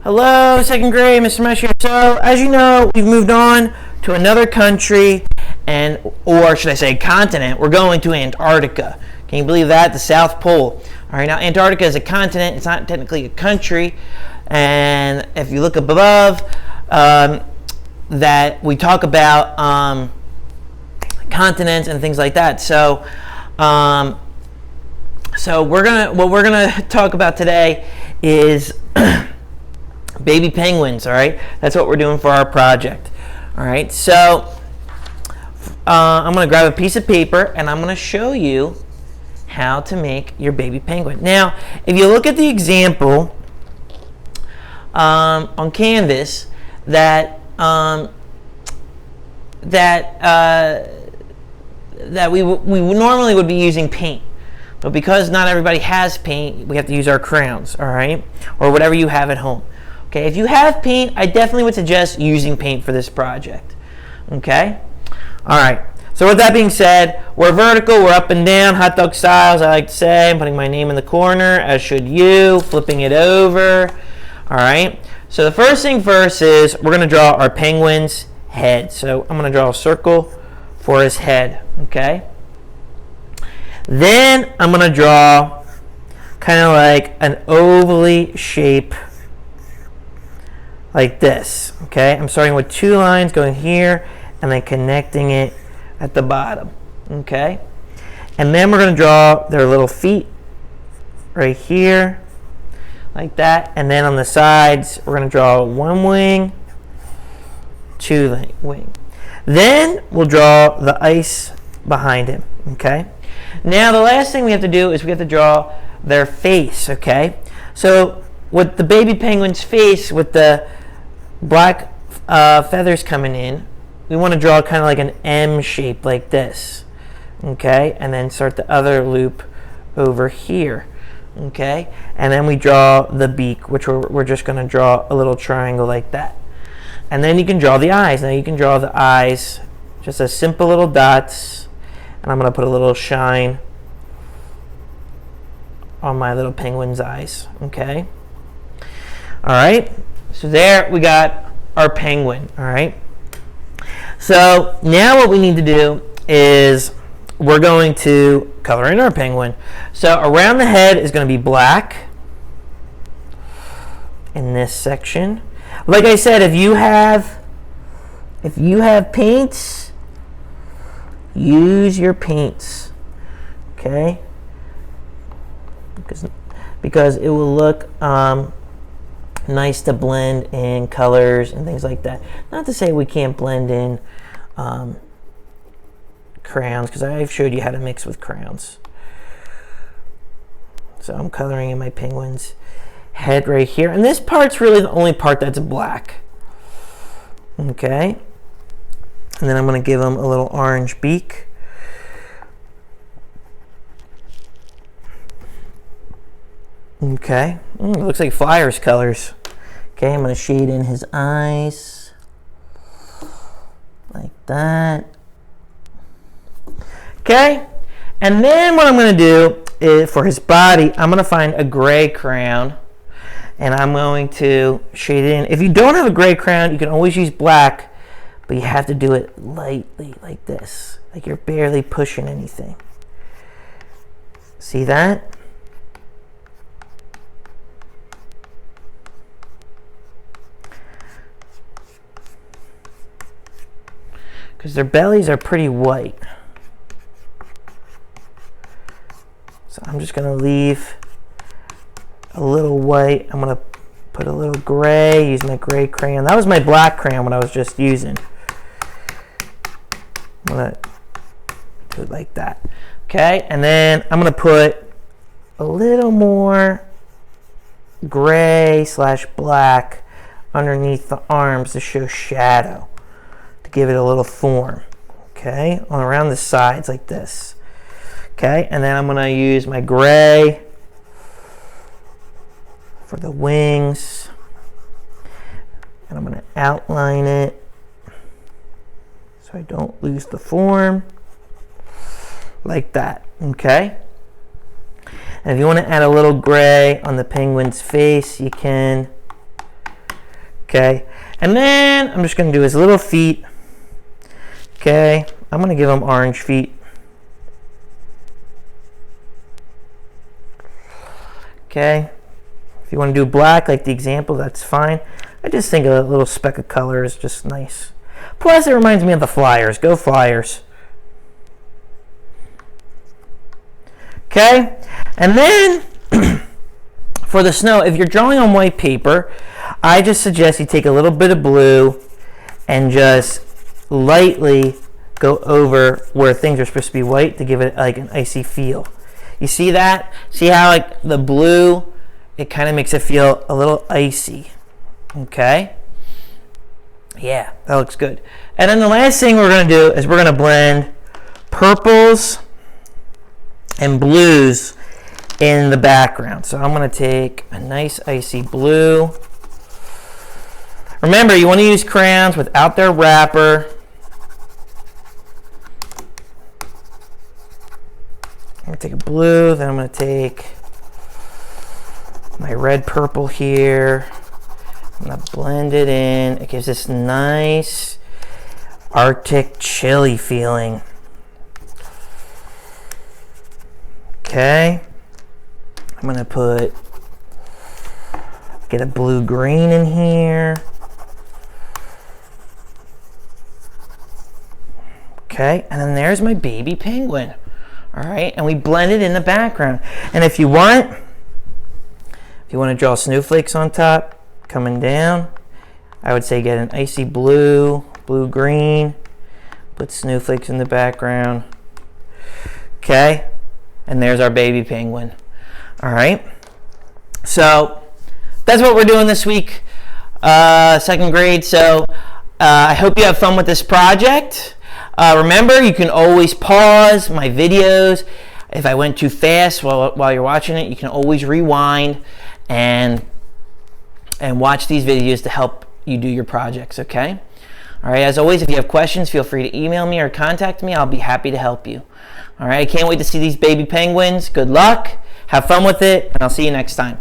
Hello, second grade, Mr. Mesh here. So, as you know, we've moved on to another country, or should I say continent. We're going to Antarctica. Can you believe that? The South Pole. All right, now Antarctica is a continent. It's not technically a country. And if you look up above, that we talk about continents and things like that. So, what we're gonna talk about today is baby penguins. All right, that's what we're doing for our project. All right, so I'm gonna grab a piece of paper and I'm gonna show you how to make your baby penguin. Now, if you look at the example on Canvas, that we normally would be using paint. But because not everybody has paint, we have to use our crayons, all right? Or whatever you have at home. Okay, if you have paint, I definitely would suggest using paint for this project. Okay? All right. So with that being said, we're vertical, we're up and down, hot dog style, as I like to say. I'm putting my name in the corner, as should you, flipping it over. All right? So the first thing first is we're going to draw our penguin's head. So I'm going to draw a circle for his head, okay? Then I'm going to draw kind of like an ovally shape like this, okay? I'm starting with two lines going here and then connecting it at the bottom, okay? And then we're going to draw their little feet right here like that. And then on the sides, we're going to draw one wing, two wing. Then we'll draw the ice behind him, okay? Now the last thing we have to do is we have to draw their face, okay? So with the baby penguin's face, with the black feathers coming in, we want to draw kind of like an M shape like this, okay? And then start the other loop over here, okay? And then we draw the beak, which we're just going to draw a little triangle like that. And then you can draw the eyes. Now you can draw the eyes just as simple little dots. And I'm going to put a little shine on my little penguin's eyes, okay? All right, so there we got our penguin, all right? So now what we need to do is we're going to color in our penguin. So around the head is going to be black in this section. Like I said, if you have paints, use your paints, okay? Because it will look nice to blend in colors and things like that. Not to say we can't blend in crayons, because I've showed you how to mix with crayons. So I'm coloring in my penguin's head right here. And this part's really the only part that's black, okay? And then I'm going to give him a little orange beak. Okay. It looks like Flyers colors. Okay, I'm going to shade in his eyes. Like that. Okay. And then what I'm going to do is, for his body, I'm going to find a gray crayon. And I'm going to shade it in. If you don't have a gray crayon, you can always use black. But you have to do it lightly, like this. Like you're barely pushing anything. See that? Because their bellies are pretty white. So I'm just going to leave a little white. I'm going to put a little gray, use my gray crayon. That was my black crayon what I was just using. I'm going to do it like that. Okay, and then I'm going to put a little more gray / black underneath the arms to show shadow, to give it a little form. Okay, on around the sides like this. Okay, and then I'm going to use my gray for the wings. And I'm going to outline it so I don't lose the form. Like that, okay? And if you want to add a little gray on the penguin's face, you can. Okay, and then I'm just going to do his little feet. Okay, I'm going to give him orange feet. Okay, if you want to do black like the example, that's fine. I just think a little speck of color is just nice. Plus, it reminds me of the Flyers. Go Flyers. Okay, and then for the snow, if you're drawing on white paper, I just suggest you take a little bit of blue and just lightly go over where things are supposed to be white to give it like an icy feel. You see that? See how like the blue, it kind of makes it feel a little icy. Okay? Yeah, that looks good. And then the last thing we're going to do is we're going to blend purples and blues in the background. So I'm going to take a nice icy blue. Remember, you want to use crayons without their wrapper. I'm going to take a blue, then I'm going to take my red purple here. I'm going to blend it in. It gives this nice Arctic chilly feeling. Okay. I'm going to get a blue green in here. Okay, and then there's my baby penguin. All right, and we blend it in the background. And if you want to draw snowflakes on top, coming down, I would say get an icy blue, blue-green, put snowflakes in the background. Okay, and there's our baby penguin. All right, so that's what we're doing this week, second grade. So I hope you have fun with this project. Remember, you can always pause my videos. If I went too fast while you're watching it, you can always rewind and watch these videos to help you do your projects, okay? All right, as always, if you have questions, feel free to email me or contact me. I'll be happy to help you. All right, I can't wait to see these baby penguins. Good luck. Have fun with it, and I'll see you next time.